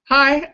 Hi.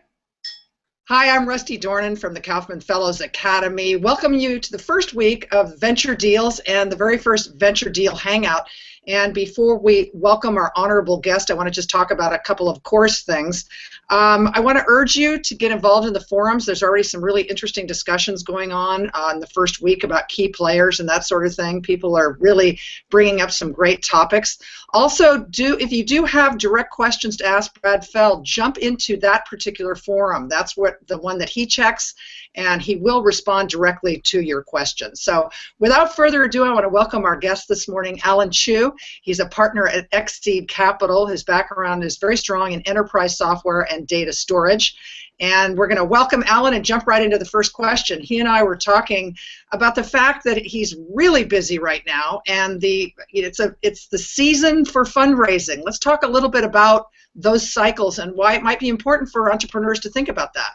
Hi, I'm Rusty Dornin from the Kaufman Fellows Academy. Welcome you to the first week of Venture Deals and the very first Venture Deal Hangout. And before we welcome our honorable guest, I want to just talk about a couple of course things. I want to urge you to get involved in the forums. There's already some really interesting discussions going on the first week about key players and that sort of thing. People are really bringing up some great topics. Also, if you do have direct questions to ask Brad Feld, jump into that particular forum. That's the one that he checks, and he will respond directly to your questions. So without further ado, I want to welcome our guest this morning, Alan Chiu. He's a partner at XSeed Capital. His background is very strong in enterprise software and data storage. And we're going to welcome Alan and jump right into the first question. He and I were talking about the fact that he's really busy right now, and it's the season for fundraising. Let's talk a little bit about those cycles and why it might be important for entrepreneurs to think about that.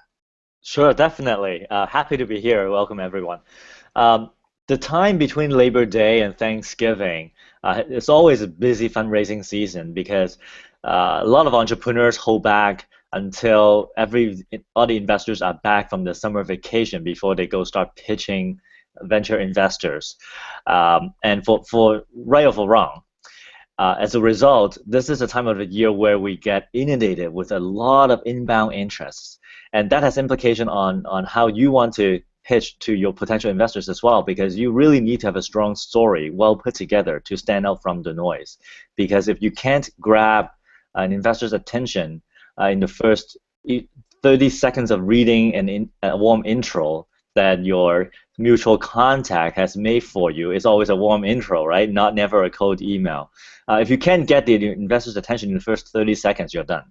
Sure, definitely. Happy to be here. Welcome, everyone. The time between Labor Day and Thanksgiving, it's always a busy fundraising season because a lot of entrepreneurs hold back until all the investors are back from the summer vacation before they go start pitching venture investors. And for right or for wrong, as a result, this is a time of the year where we get inundated with a lot of inbound interests. And that has implication on how you want to pitch to your potential investors as well, because you really need to have a strong story well put together to stand out from the noise. Because if you can't grab an investor's attention in the first 30 seconds of reading a warm intro that your mutual contact has made for you, it's always a warm intro, right? Never a cold email. If you can't get the investor's attention in the first 30 seconds, you're done.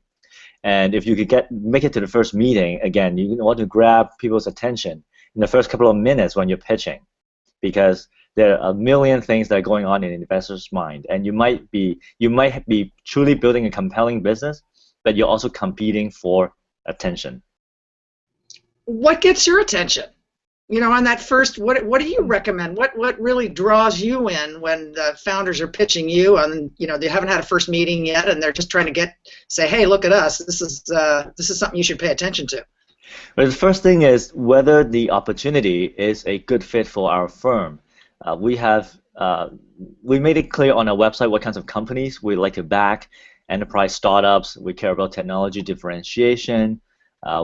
And if you could make it to the first meeting, again, you want to grab people's attention in the first couple of minutes when you're pitching, because there are a million things that are going on in an investor's mind, and you might be truly building a compelling business, but you're also competing for attention. What gets your attention? You know, on that first, what do you recommend? What really draws you in when the founders are pitching you, and they haven't had a first meeting yet, and they're just trying to say, hey, look at us. This is something you should pay attention to. But the first thing is whether the opportunity is a good fit for our firm. We made it clear on our website what kinds of companies we like to back. Enterprise startups. We care about technology differentiation.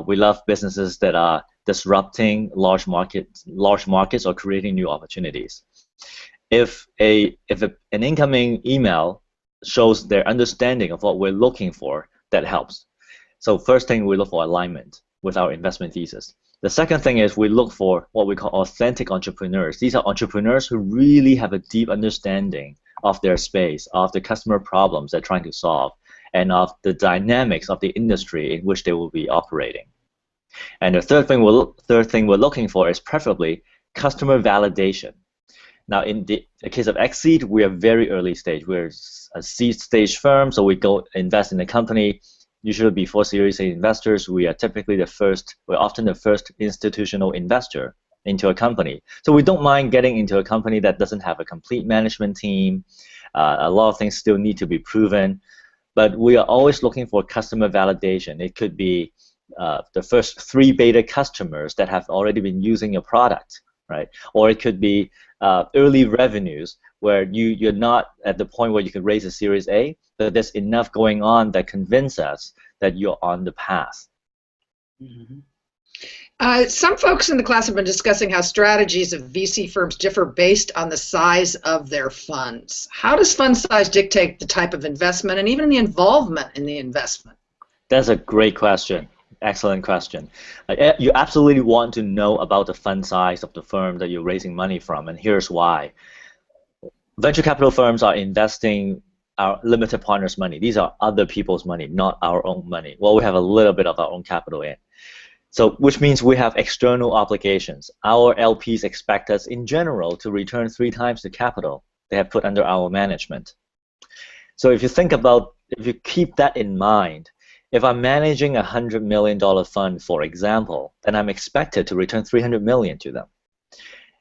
We love businesses that are disrupting large markets or creating new opportunities. If an incoming email shows their understanding of what we're looking for, that helps. So first thing, we look for alignment with our investment thesis. The second thing is we look for what we call authentic entrepreneurs. These are entrepreneurs who really have a deep understanding of their space, of the customer problems they're trying to solve, and of the dynamics of the industry in which they will be operating. And the third thing we're looking for is preferably customer validation. Now, in the case of XSeed, we are very early stage. We're a seed stage firm, so we go invest in a company. Usually before Series A investors, we are typically we're often the first institutional investor into a company. So we don't mind getting into a company that doesn't have a complete management team. A lot of things still need to be proven. But we are always looking for customer validation. It could be the first 3 beta customers that have already been using your product, right? Or it could be early revenues where you're not at the point where you can raise a Series A, but there's enough going on that convince us that you're on the path. Mm-hmm. Some folks in the class have been discussing how strategies of VC firms differ based on the size of their funds. How does fund size dictate the type of investment and even the involvement in the investment? That's a great question. Excellent question. You absolutely want to know about the fund size of the firm that you're raising money from, and here's why. Venture capital firms are investing our limited partners' money. These are other people's money, not our own money. Well, we have a little bit of our own capital in. So, which means we have external obligations. Our LPs expect us, in general, to return 3 times the capital they have put under our management. So if you keep that in mind, if I'm managing a $100 million fund, for example, then I'm expected to return $300 million to them.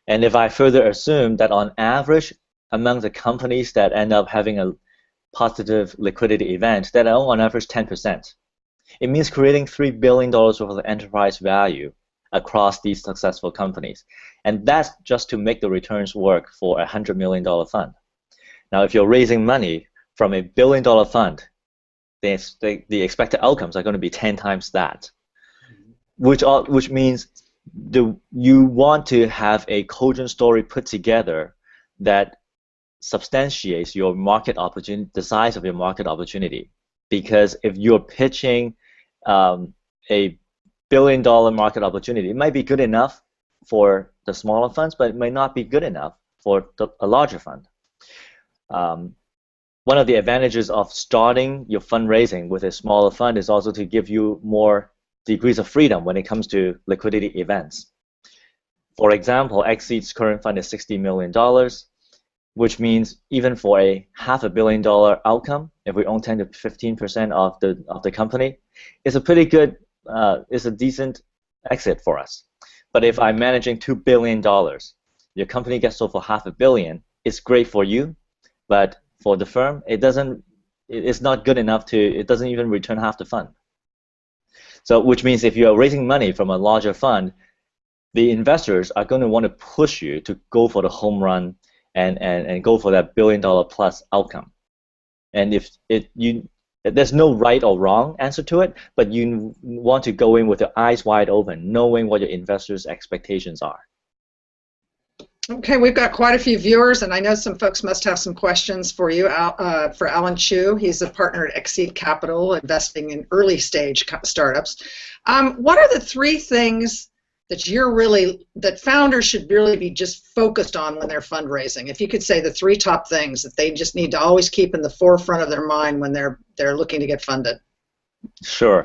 And if I further assume that on average, among the companies that end up having a positive liquidity event, that own on average 10%. It means creating $3 billion worth of enterprise value across these successful companies. And that's just to make the returns work for a $100 million fund. Now, if you're raising money from a $1 billion fund, the expected outcomes are going to be 10 times that, which means you want to have a cogent story put together that substantiates your market opportunity, the size of your market opportunity. Because if you're pitching a $1 billion market opportunity, it might be good enough for the smaller funds, but it may not be good enough for a larger fund. One of the advantages of starting your fundraising with a smaller fund is also to give you more degrees of freedom when it comes to liquidity events. For example, XSeed's current fund is $60 million, which means even for a $500 million outcome, if we own 10 to 15% of the company, it's a pretty good, it's a decent exit for us. But if I'm managing $2 billion, your company gets sold for $500 million, it's great for you, but for the firm, it's not good enough it doesn't even return half the fund. So, which means if you're raising money from a larger fund, the investors are going to want to push you to go for the home run and go for that $1 billion plus outcome. And there's no right or wrong answer to it, but you want to go in with your eyes wide open, knowing what your investors' expectations are. Okay, we've got quite a few viewers, and I know some folks must have some questions for you. For Alan Chiu, he's a partner at XSeed Capital, investing in early stage startups. What are the three things that founders should really be just focused on when they're fundraising? If you could say the three top things that they just need to always keep in the forefront of their mind when they're looking to get funded. Sure.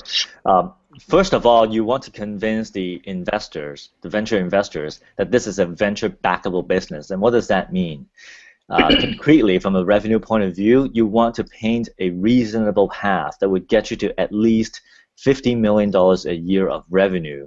First of all, you want to convince the investors, the venture investors, that this is a venture backable business. And what does that mean? Concretely, from a revenue point of view, you want to paint a reasonable path that would get you to at least $50 million a year of revenue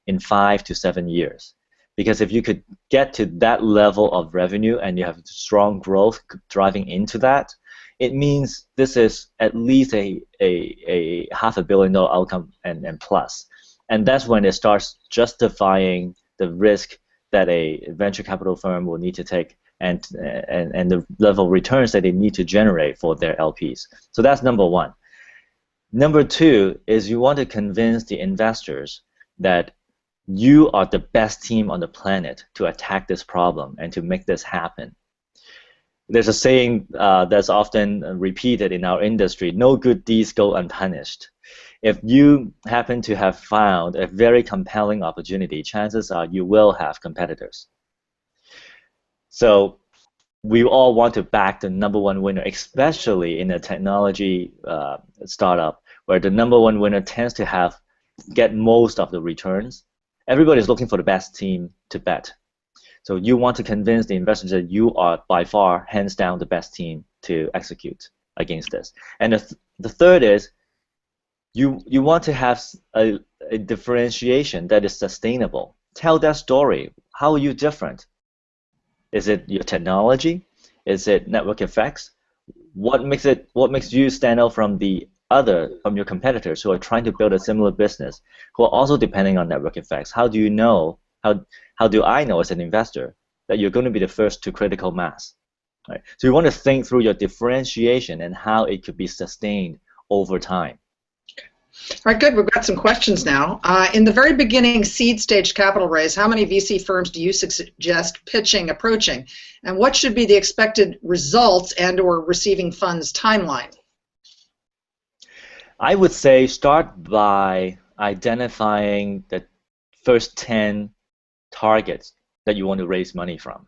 in 5 to 7 years. Because if you could get to that level of revenue and you have strong growth driving into that, it means this is at least a $500 million outcome and plus. And that's when it starts justifying the risk that a venture capital firm will need to take and the level of returns that they need to generate for their LPs. So that's number one. Number two is you want to convince the investors that you are the best team on the planet to attack this problem and to make this happen. There's a saying that's often repeated in our industry: no good deeds go unpunished. If you happen to have found a very compelling opportunity, chances are you will have competitors. So we all want to back the number one winner, especially in a technology startup where the number one winner tends to get most of the returns. Everybody's looking for the best team to bet. So you want to convince the investors that you are by far, hands down, the best team to execute against this. And the third is you want to have a differentiation that is sustainable. Tell that story. How are you different? Is it your technology? Is it network effects? What makes you stand out from your competitors who are trying to build a similar business, who are also depending on network effects? How do you know? How do I know as an investor that you're going to be the first to critical mass? Right? So you want to think through your differentiation and how it could be sustained over time. All right, good. We've got some questions now. In the very beginning seed stage capital raise, how many VC firms do you suggest approaching? And what should be the expected results and or receiving funds timeline? I would say start by identifying the first 10 targets that you want to raise money from.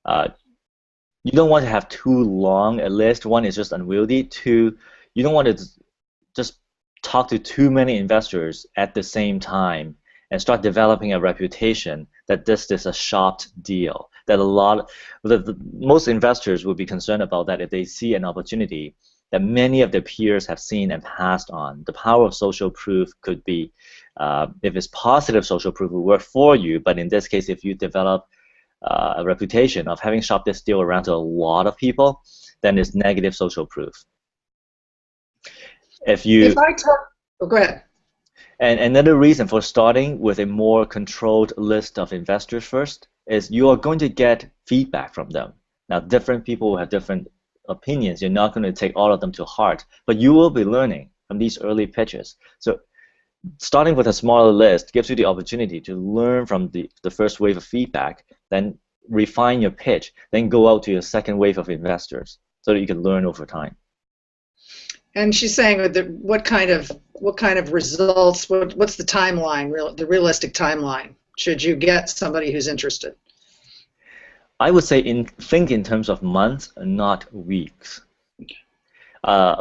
You don't want to have too long a list. One is just unwieldy. Two, you don't want to just talk to too many investors at the same time and start developing a reputation that this is a shopped deal. That most investors would be concerned about that if they see an opportunity that many of their peers have seen and passed on. The power of social proof could be, if it's positive social proof, will work for you, but in this case, if you develop a reputation of having shopped this deal around to a lot of people, then it's negative social proof. Oh, go ahead. And another reason for starting with a more controlled list of investors first is you are going to get feedback from them. Now, different people have different opinions. You're not going to take all of them to heart, but you will be learning from these early pitches. So starting with a smaller list gives you the opportunity to learn from the first wave of feedback, then refine your pitch, then go out to your second wave of investors so that you can learn over time. And she's saying that what kind of results? What's the timeline? The realistic timeline? Should you get somebody who's interested? I would say think in terms of months, not weeks.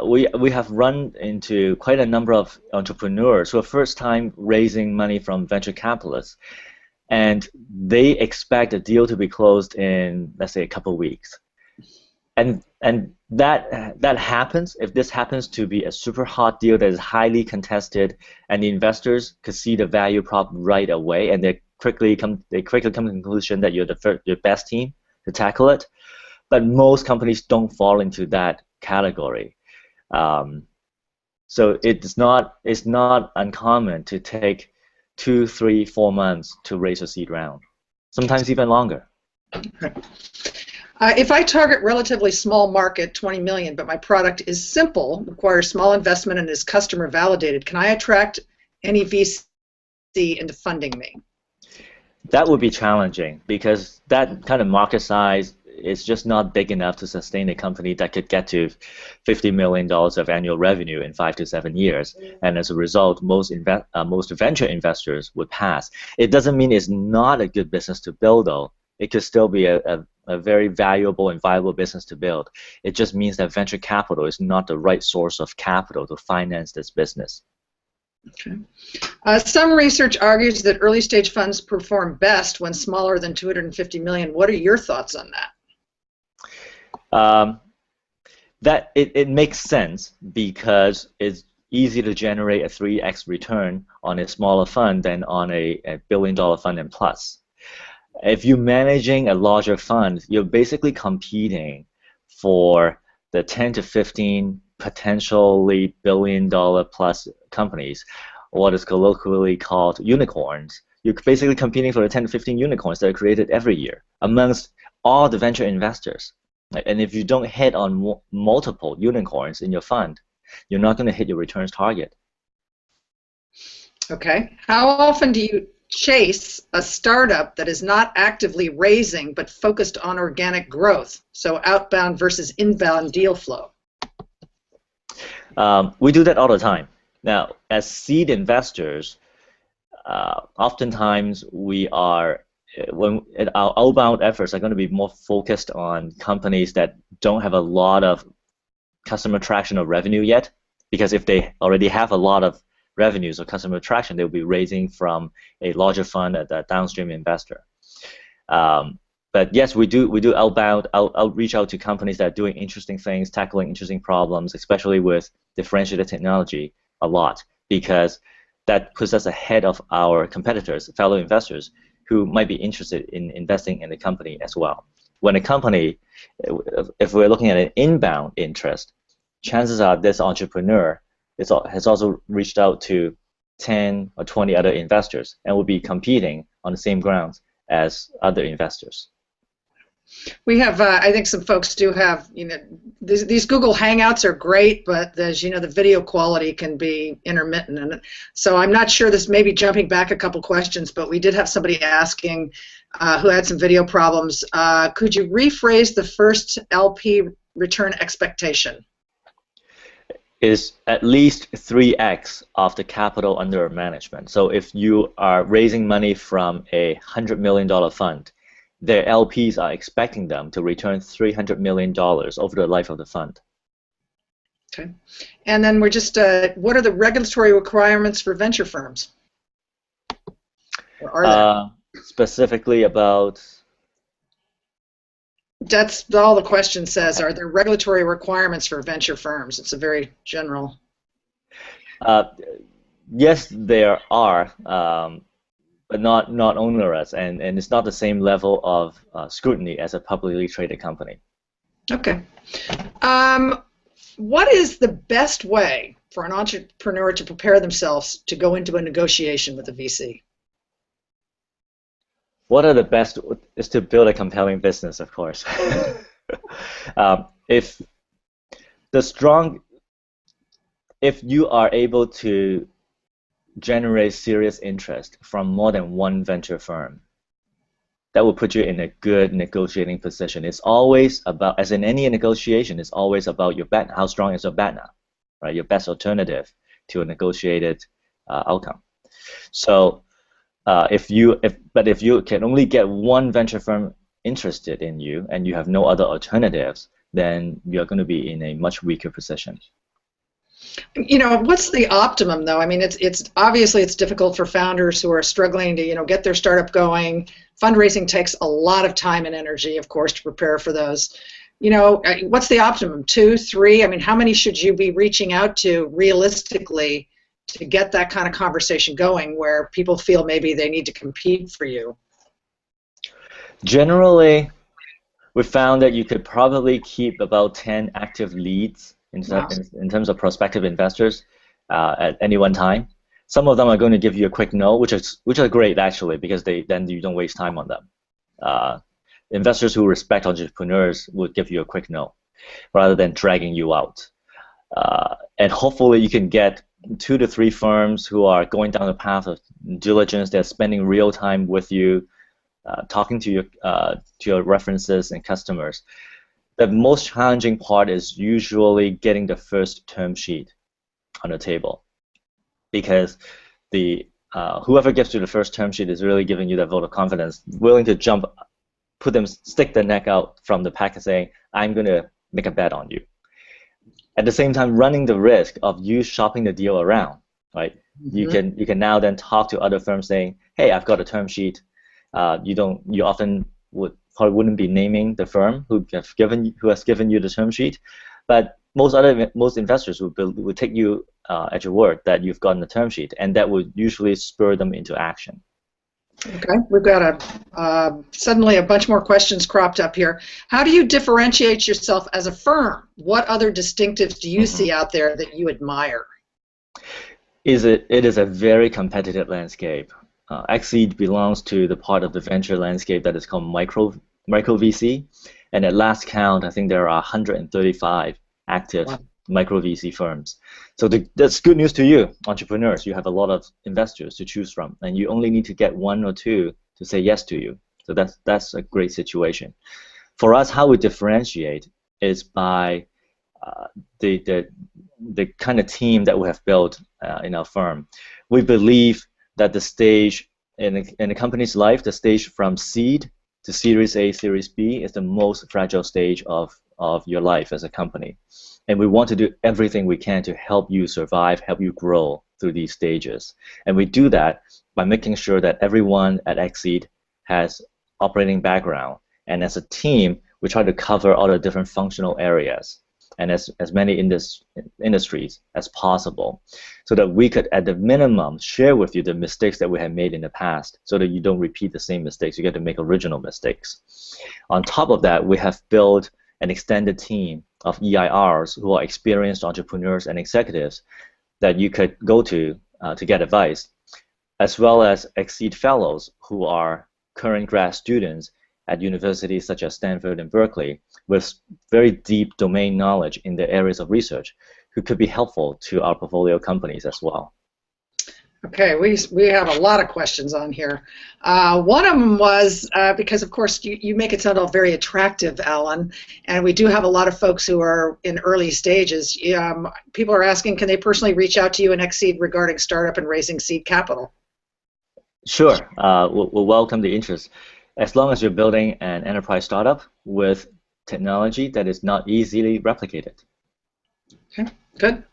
We have run into quite a number of entrepreneurs who are first time raising money from venture capitalists, and they expect a deal to be closed in, let's say, a couple of weeks. And that happens if this happens to be a super hot deal that is highly contested, and the investors could see the value prop right away, and they quickly come to the conclusion that you're the best team to tackle it. But most companies don't fall into that category. So it's not uncommon to take 2, 3, 4 months to raise a seed round, sometimes even longer. If I target relatively small market, 20 million, but my product is simple, requires small investment, and is customer validated, can I attract any VC into funding me? That would be challenging because that kind of market size is just not big enough to sustain a company that could get to $50 million of annual revenue in 5 to 7 years. And as a result, most venture investors would pass. It doesn't mean it's not a good business to build, though. It could still be a very valuable and viable business to build. It just means that venture capital is not the right source of capital to finance this business. Okay. Some research argues that early stage funds perform best when smaller than 250 million. What are your thoughts on that? That it makes sense because it's easy to generate a 3x return on a smaller fund than on a $1 billion fund and plus. If you're managing a larger fund, you're basically competing for the 10 to 15 potentially $1 billion plus companies, what is colloquially called unicorns. You're basically competing for the 10 to 15 unicorns that are created every year amongst all the venture investors. And if you don't hit on multiple unicorns in your fund, you're not going to hit your returns target. Okay. How often do you chase a startup that is not actively raising but focused on organic growth? So outbound versus inbound deal flow. We do that all the time. Now, as seed investors, oftentimes our outbound efforts are going to be more focused on companies that don't have a lot of customer traction or revenue yet, because if they already have a lot of revenues or customer traction, they'll be raising from a larger fund at a downstream investor. But yes, we do outbound outreach out to companies that are doing interesting things, tackling interesting problems, especially with differentiated technology a lot, because that puts us ahead of our competitors, fellow investors, who might be interested in investing in the company as well. When a company, if we're looking at an inbound interest, chances are this entrepreneur has also reached out to 10 or 20 other investors and will be competing on the same grounds as other investors. We have, I think some folks do have, these Google Hangouts are great, but as you know, the video quality can be intermittent. And so I'm not sure, this may be jumping back a couple questions, but we did have somebody asking who had some video problems. Could you rephrase the first LP return expectation? Is at least 3x of the capital under management. So if you are raising money from a $100 million fund, their LPs are expecting them to return $300 million over the life of the fund. Okay. And then we're just, what are the regulatory requirements for venture firms? Or are there? Specifically about? That's all the question says. Are there regulatory requirements for venture firms? It's a very general. Yes, there are, but not onerous, and it's not the same level of scrutiny as a publicly traded company. Okay. What is the best way for an entrepreneur to prepare themselves to go into a negotiation with a VC? What are the best is to build a compelling business, of course. If you are able to generate serious interest from more than one venture firm, that will put you in a good negotiating position. It's always about, as in any negotiation, it's always about your bet. How strong is your bet now, right? Your best alternative to a negotiated outcome. So, if you can only get one venture firm interested in you and you have no other alternatives, then you're going to be in a much weaker position. What's the optimum though? I mean, it's obviously it's difficult for founders who are struggling to get their startup going. Fundraising takes a lot of time and energy, of course, to prepare for those. What's the optimum? 2, 3? I mean, how many should you be reaching out to realistically to get that kind of conversation going where people feel maybe they need to compete for you? Generally, we found that you could probably keep about 10 active leads in terms of prospective investors at any one time. Some of them are going to give you a quick no, which are great actually, because then you don't waste time on them. Investors who respect entrepreneurs would give you a quick no, rather than dragging you out. And hopefully you can get 2 to 3 firms who are going down the path of diligence. They're spending real time with you, talking to your references and customers. The most challenging part is usually getting the first term sheet on the table, because whoever gets you the first term sheet is really giving you that vote of confidence, willing to stick their neck out from the pack and saying, I'm going to make a bet on you. At the same time, running the risk of you shopping the deal around, right? Mm-hmm. You can now then talk to other firms saying, hey, I've got a term sheet. You often probably wouldn't be naming the firm who has given you the term sheet, but most investors would take you at your word that you've gotten the term sheet, and that would usually spur them into action. Okay, we've got suddenly a bunch more questions cropped up here. How do you differentiate yourself as a firm? What other distinctives do you see out there that you admire? It is a very competitive landscape. XSeed belongs to the part of the venture landscape that is called micro VC, and at last count, I think there are 135 active micro VC firms. So that's good news to you, entrepreneurs. You have a lot of investors to choose from, and you only need to get 1 or 2 to say yes to you. So that's a great situation. For us, how we differentiate is by the kind of team that we have built in our firm. We believe that the stage in a company's life, the stage from seed to Series A, Series B, is the most fragile stage of your life as a company. And we want to do everything we can to help you survive, help you grow through these stages. And we do that by making sure that everyone at XSeed has operating background. And as a team, we try to cover all the different functional areas and as many industries as possible, so that we could, at the minimum, share with you the mistakes that we have made in the past, so that you don't repeat the same mistakes. You get to make original mistakes. On top of that, we have built an extended team of EIRs who are experienced entrepreneurs and executives that you could go to get advice, as well as XSeed fellows who are current grad students at universities such as Stanford and Berkeley with very deep domain knowledge in the areas of research, who could be helpful to our portfolio companies as well. Okay, we have a lot of questions on here. One of them was, because of course you make it sound all very attractive, Alan, and we do have a lot of folks who are in early stages. People are asking, can they personally reach out to you in XSeed regarding startup and raising seed capital? Sure, we'll welcome the interest. As long as you're building an enterprise startup with technology that is not easily replicated. Okay, good.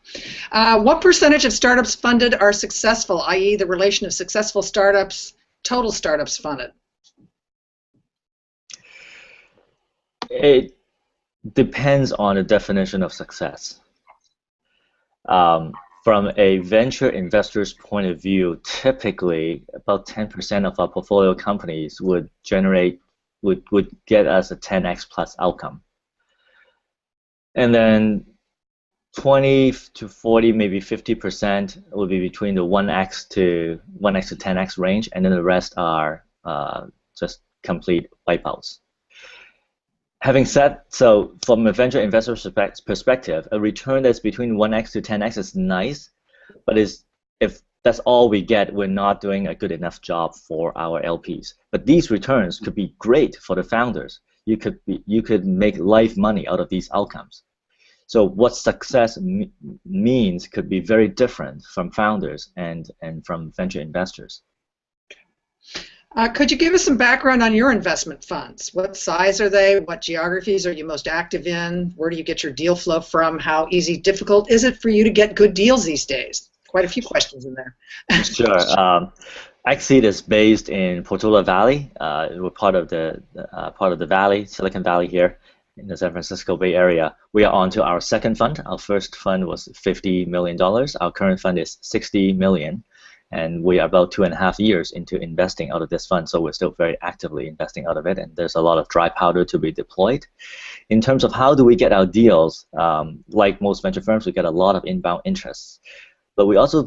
What percentage of startups funded are successful, i.e. the relation of successful startups, total startups funded? It depends on the definition of success. From a venture investor's point of view, typically about 10% of our portfolio companies would get us a 10x plus outcome. And then 20 to 40, maybe 50% will be between the 1x to 10x range, and then the rest are just complete wipeouts. Having said so, from a venture investor perspective, a return that's between 1x to 10x is nice, but if that's all we get, we're not doing a good enough job for our LPs. But these returns could be great for the founders. You could make life money out of these outcomes. So what success means could be very different from founders and from venture investors. Could you give us some background on your investment funds? What size are they? What geographies are you most active in? Where do you get your deal flow from? How easy, difficult is it for you to get good deals these days? Quite a few questions in there. Sure. XSeed is based in Portola Valley. We're part of the Valley, Silicon Valley here in the San Francisco Bay Area. We are on to our second fund. Our first fund was $50 million. Our current fund is $60 million. And we are about 2.5 years into investing out of this fund, so we're still very actively investing out of it, and there's a lot of dry powder to be deployed. In terms of how do we get our deals, like most venture firms, we get a lot of inbound interests. But we also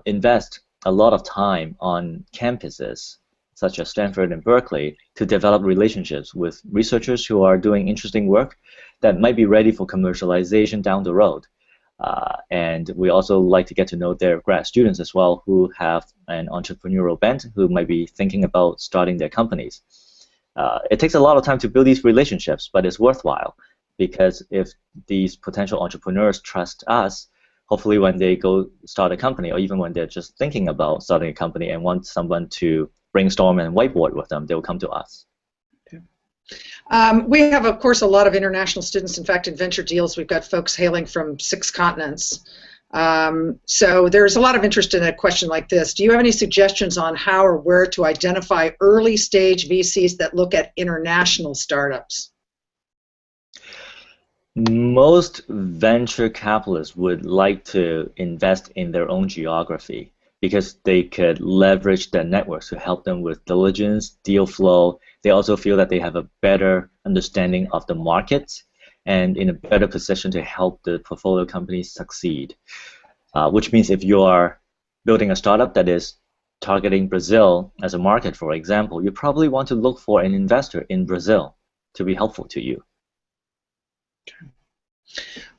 invest a lot of time on campuses, such as Stanford and Berkeley, to develop relationships with researchers who are doing interesting work that might be ready for commercialization down the road. And we also like to get to know their grad students as well who have an entrepreneurial bent, who might be thinking about starting their companies. It takes a lot of time to build these relationships, but it's worthwhile, because if these potential entrepreneurs trust us, hopefully when they go start a company, or even when they're just thinking about starting a company and want someone to brainstorm and whiteboard with them, they will come to us. We have, of course, a lot of international students. In fact, in venture deals, we've got folks hailing from 6 continents. So there's a lot of interest in a question like this. Do you have any suggestions on how or where to identify early stage VCs that look at international startups? Most venture capitalists would like to invest in their own geography because they could leverage their networks to help them with diligence, deal flow. They also feel that they have a better understanding of the market and in a better position to help the portfolio companies succeed. Which means if you are building a startup that is targeting Brazil as a market, for example, you probably want to look for an investor in Brazil to be helpful to you.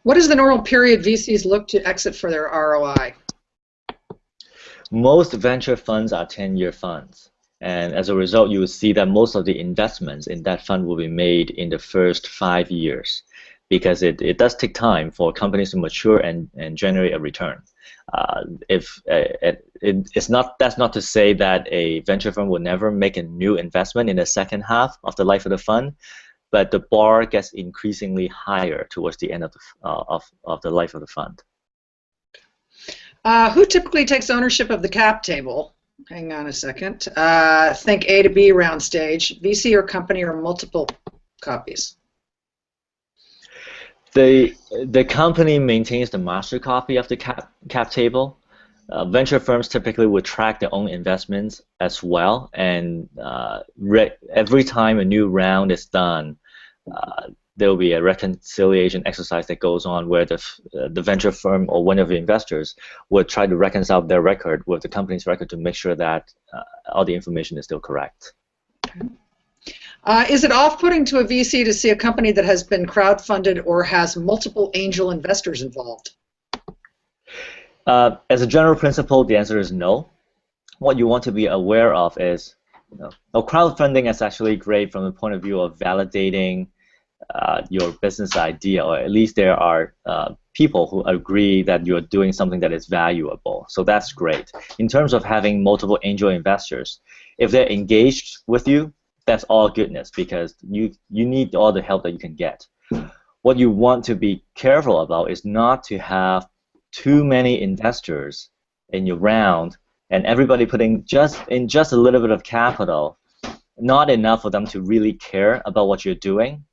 What is the normal period VCs look to exit for their ROI? Most venture funds are 10-year funds. And as a result, you will see that most of the investments in that fund will be made in the first 5 years, because it does take time for companies to mature and generate a return. That's not to say that a venture fund will never make a new investment in the second half of the life of the fund, but the bar gets increasingly higher towards the end of the life of the fund. Who typically takes ownership of the cap table? Hang on a second. Think A to B round stage, VC or company or multiple copies? The company maintains the master copy of the cap table. Venture firms typically would track their own investments as well, and every time a new round is done, there will be a reconciliation exercise that goes on where the venture firm or one of the investors would try to reconcile their record with the company's record to make sure that all the information is still correct. Okay. Is it off-putting to a VC to see a company that has been crowdfunded or has multiple angel investors involved? As a general principle, the answer is no. What you want to be aware of is, crowdfunding is actually great from the point of view of validating your business idea, or at least there are people who agree that you're doing something that is valuable. So that's great. In terms of having multiple angel investors, if they're engaged with you, that's all goodness, because you need all the help that you can get. What you want to be careful about is not to have too many investors in your round and everybody putting just a little bit of capital, not enough for them to really care about what you're doing.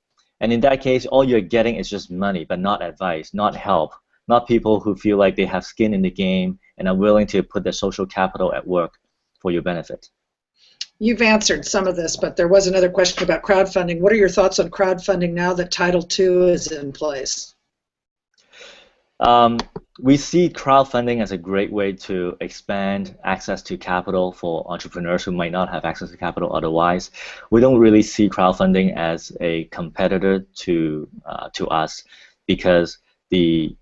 And in that case, all you're getting is just money, but not advice, not help, not people who feel like they have skin in the game and are willing to put their social capital at work for your benefit. You've answered some of this, but there was another question about crowdfunding. What are your thoughts on crowdfunding now that Title II is in place? We see crowdfunding as a great way to expand access to capital for entrepreneurs who might not have access to capital otherwise. We don't really see crowdfunding as a competitor to us, because the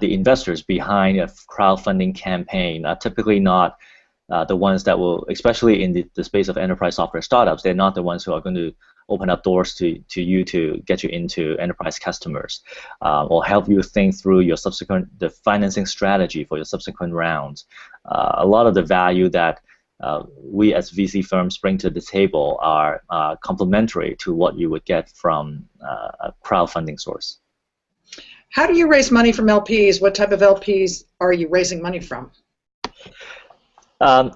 investors behind a crowdfunding campaign are typically not the ones that will, especially in the space of enterprise software startups, they're not the ones who are going to open up doors to you to get you into enterprise customers, or help you think through the financing strategy for your subsequent rounds. A lot of the value that we as VC firms bring to the table are complementary to what you would get from a crowdfunding source. How do you raise money from LPs? What type of LPs are you raising money from?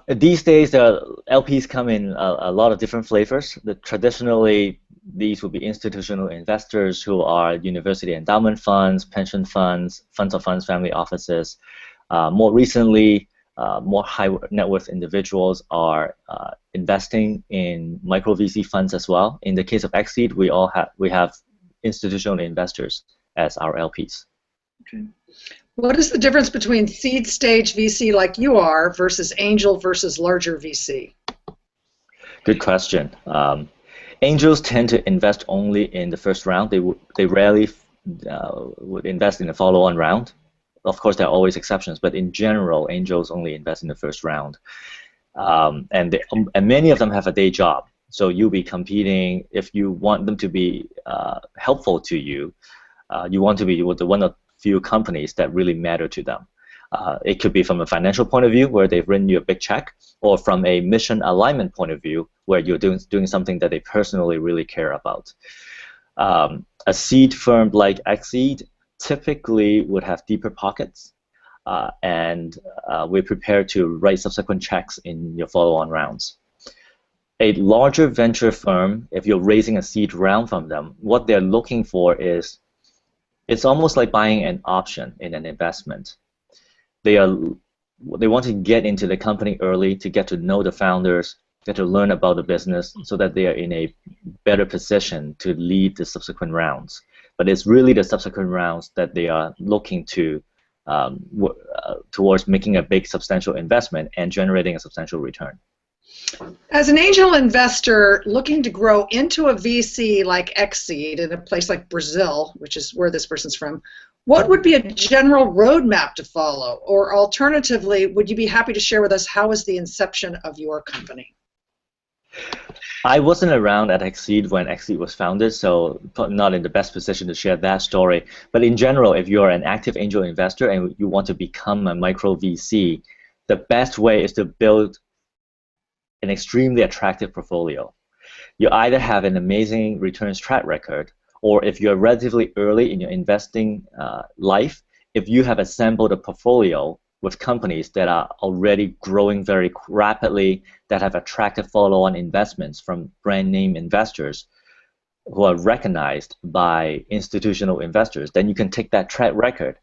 These days, LPs come in a lot of different flavors. Traditionally, these would be institutional investors who are university endowment funds, pension funds, funds of funds, family offices. More recently, more high net worth individuals are investing in micro VC funds as well. In the case of XSeed, we have institutional investors as our LPs. Okay. What is the difference between seed stage VC like you are versus angel versus larger VC? Good question. Angels tend to invest only in the first round. They rarely would invest in the follow-on round. Of course, there are always exceptions, but in general, angels only invest in the first round. And many of them have a day job. So you'll be competing. If you want them to be helpful to you, you want to be with one of few companies that really matter to them. It could be from a financial point of view, where they've written you a big check, or from a mission alignment point of view, where you're doing something that they personally really care about. A seed firm like XSeed typically would have deeper pockets, and we're prepared to write subsequent checks in your follow-on rounds. A larger venture firm, if you're raising a seed round from them, what they're looking for is, it's almost like buying an option in an investment. They want to get into the company early, to get to know the founders, get to learn about the business, so that they are in a better position to lead the subsequent rounds. But it's really the subsequent rounds that they are looking to towards making a big, substantial investment and generating a substantial return. As an angel investor looking to grow into a VC like XSeed in a place like Brazil, which is where this person's from, what would be a general roadmap to follow? Or alternatively, would you be happy to share with us how was the inception of your company? I wasn't around at XSeed when XSeed was founded, so not in the best position to share that story. But in general, if you're an active angel investor and you want to become a micro VC, the best way is to build an extremely attractive portfolio. You either have an amazing returns track record, or if you're relatively early in your investing life, if you have assembled a portfolio with companies that are already growing very rapidly, that have attractive follow-on investments from brand name investors who are recognized by institutional investors, then you can take that track record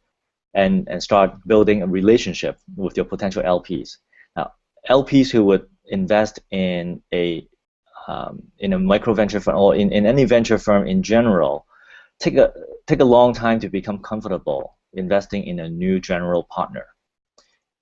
and start building a relationship with your potential LPs. Now, LPs who would invest in a micro venture firm, or in any venture firm in general, take a long time to become comfortable investing in a new general partner.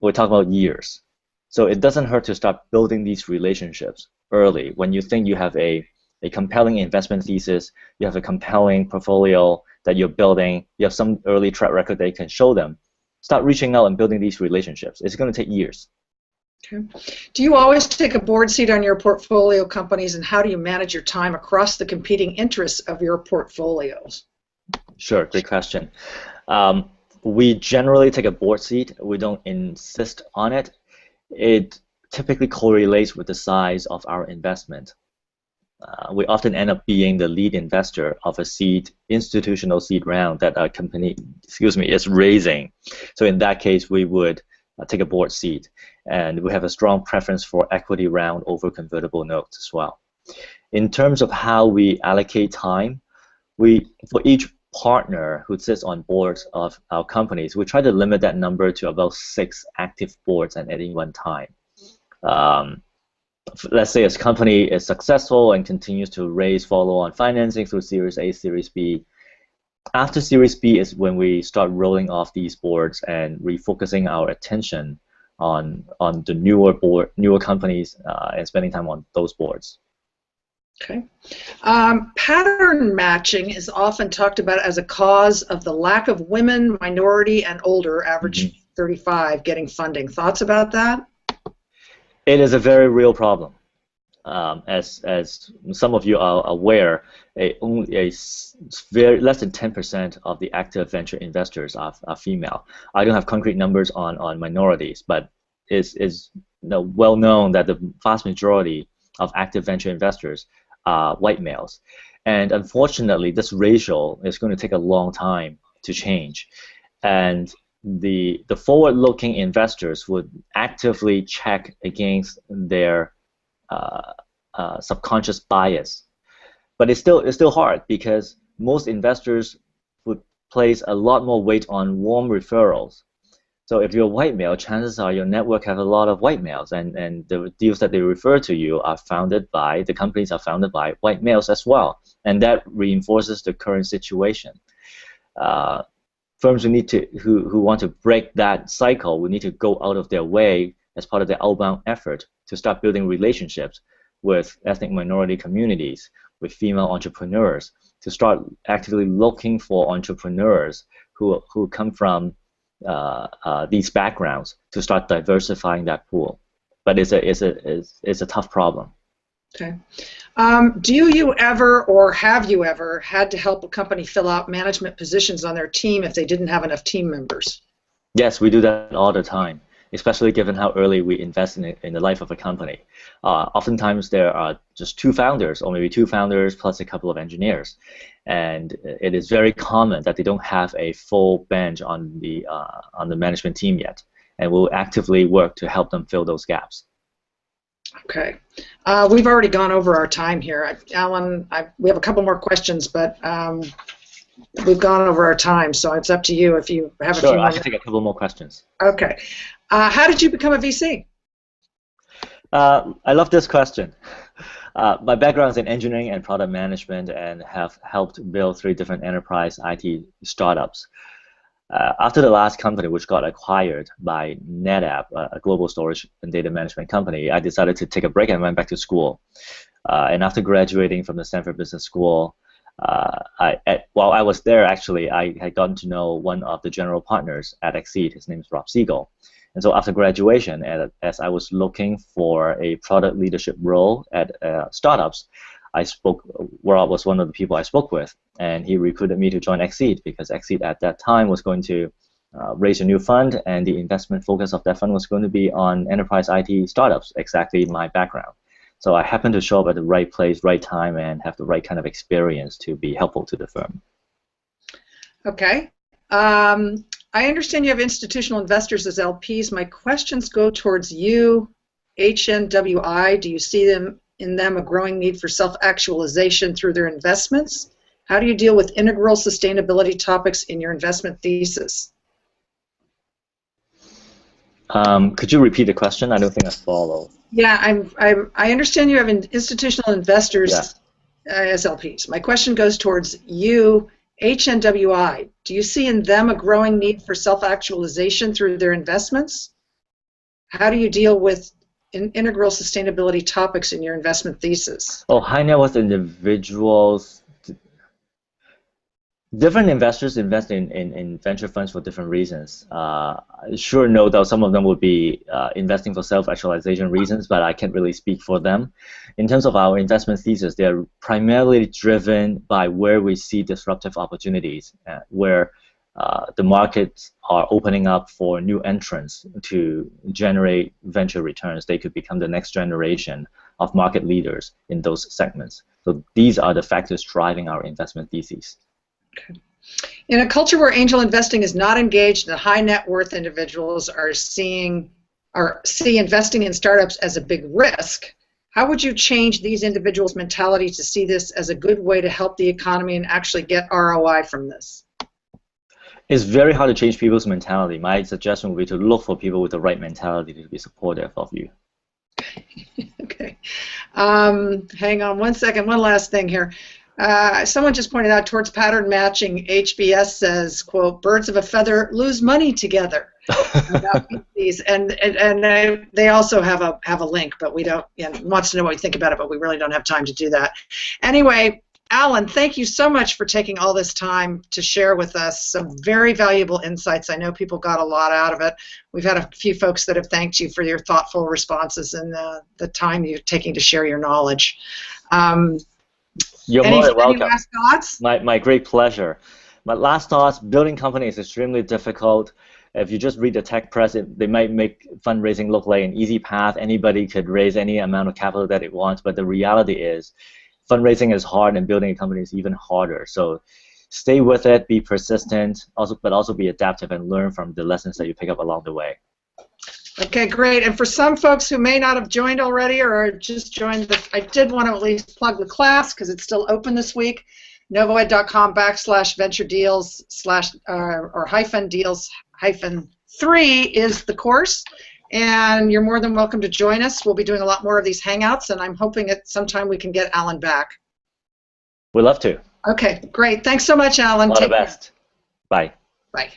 We're talking about years. So it doesn't hurt to start building these relationships early. When you think you have a compelling investment thesis, you have a compelling portfolio that you're building, you have some early track record that you can show them, start reaching out and building these relationships. It's going to take years. Okay. Do you always take a board seat on your portfolio companies, and how do you manage your time across the competing interests of your portfolios? Sure, great question. We generally take a board seat. We don't insist on it. It typically correlates with the size of our investment. We often end up being the lead investor of a institutional seed round that a company, is raising. So in that case, we would take a board seat, and we have a strong preference for equity round over convertible notes as well. In terms of how we allocate time, for each partner who sits on boards of our companies, we try to limit that number to about 6 active boards at any one time. Let's say a company is successful and continues to raise follow-on financing through Series A, Series B. After Series B is when we start rolling off these boards and refocusing our attention on the newer companies and spending time on those boards. Okay. Pattern matching is often talked about as a cause of the lack of women, minority, and older, average 35, getting funding. Thoughts about that? It is a very real problem. As some of you are aware, less than 10% of the active venture investors are female. I don't have concrete numbers on minorities, but it's well known that the vast majority of active venture investors are white males. And unfortunately, this ratio is going to take a long time to change. And the forward-looking investors would actively check against their subconscious bias, but it's still hard because most investors would place a lot more weight on warm referrals. So if you're a white male, chances are your network have a lot of white males, and the deals that they refer to you are founded by, the companies are founded by white males as well, and that reinforces the current situation. Firms who want to break that cycle will need to go out of their way as part of their outbound effort to start building relationships with ethnic minority communities, with female entrepreneurs, to start actively looking for entrepreneurs who come from these backgrounds, to start diversifying that pool. But it's a tough problem. Okay. Do you ever, or have you ever, had to help a company fill out management positions on their team if they didn't have enough team members? Yes, we do that all the time, especially given how early we invest in the life of a company. Oftentimes there are just two founders, or maybe two founders plus a couple of engineers, and it is very common that they don't have a full bench on the management team yet, and we'll actively work to help them fill those gaps. Okay. We've already gone over our time here. Alan, we have a couple more questions, but we've gone over our time, so it's up to you if you have a few more. Sure, I can take a couple more questions. Okay. How did you become a VC? I love this question. My background is in engineering and product management, and have helped build 3 different enterprise IT startups. After the last company, which got acquired by NetApp, a global storage and data management company, I decided to take a break and went back to school. And after graduating from the Stanford Business School, while I was there, actually, I had gotten to know one of the general partners at XSeed. His name is Rob Siegel. And so after graduation, as I was looking for a product leadership role at startups, Rob was one of the people I spoke with, and he recruited me to join XSeed because XSeed at that time was going to raise a new fund, and the investment focus of that fund was going to be on enterprise IT startups, exactly my background. So I happened to show up at the right place, right time, and have the right kind of experience to be helpful to the firm. Okay. I understand you have institutional investors as LPs. My questions go towards you, HNWI. Do you see in them a growing need for self-actualization through their investments? How do you deal with integral sustainability topics in your investment thesis? Could you repeat the question? I don't think I follow. Yeah, I understand you have institutional investors as LPs. My question goes towards you, HNWI. Do you see in them a growing need for self-actualization through their investments? How do you deal with integral sustainability topics in your investment thesis? Oh, high net worth individuals. Different investors invest in venture funds for different reasons. Sure, no doubt some of them would be investing for self-actualization reasons, but I can't really speak for them. In terms of our investment thesis, they're primarily driven by where we see disruptive opportunities, where the markets are opening up for new entrants to generate venture returns. They could become the next generation of market leaders in those segments. So these are the factors driving our investment theses. Okay. In a culture where angel investing is not engaged and high net worth individuals see investing in startups as a big risk, how would you change these individuals' mentality to see this as a good way to help the economy and actually get ROI from this? It's very hard to change people's mentality. My suggestion would be to look for people with the right mentality to be supportive of you. Okay. Hang on one second. One last thing here. Someone just pointed out towards pattern matching, HBS says, quote, birds of a feather lose money together. About these, and they also have a link, but we don't, wants to know what we think about it, but we really don't have time to do that. Anyway, Alan, thank you so much for taking all this time to share with us some very valuable insights. I know people got a lot out of it. We've had a few folks that have thanked you for your thoughtful responses and the time you're taking to share your knowledge. You're more than welcome. Any last thoughts? My great pleasure. My last thoughts, building company is extremely difficult. If you just read the tech press, they might make fundraising look like an easy path. Anybody could raise any amount of capital that it wants, but the reality is fundraising is hard and building a company is even harder. So stay with it, be persistent, but also be adaptive and learn from the lessons that you pick up along the way. Okay, great. And for some folks who may not have joined already or just joined, I did want to at least plug the class because it's still open this week. novoed.com/venture-deals/ or -deals-3 is the course, and you're more than welcome to join us. We'll be doing a lot more of these hangouts, and I'm hoping at some time we can get Alan back. We'd love to. Okay, great. Thanks so much, Alan. All the best. Bye. Bye.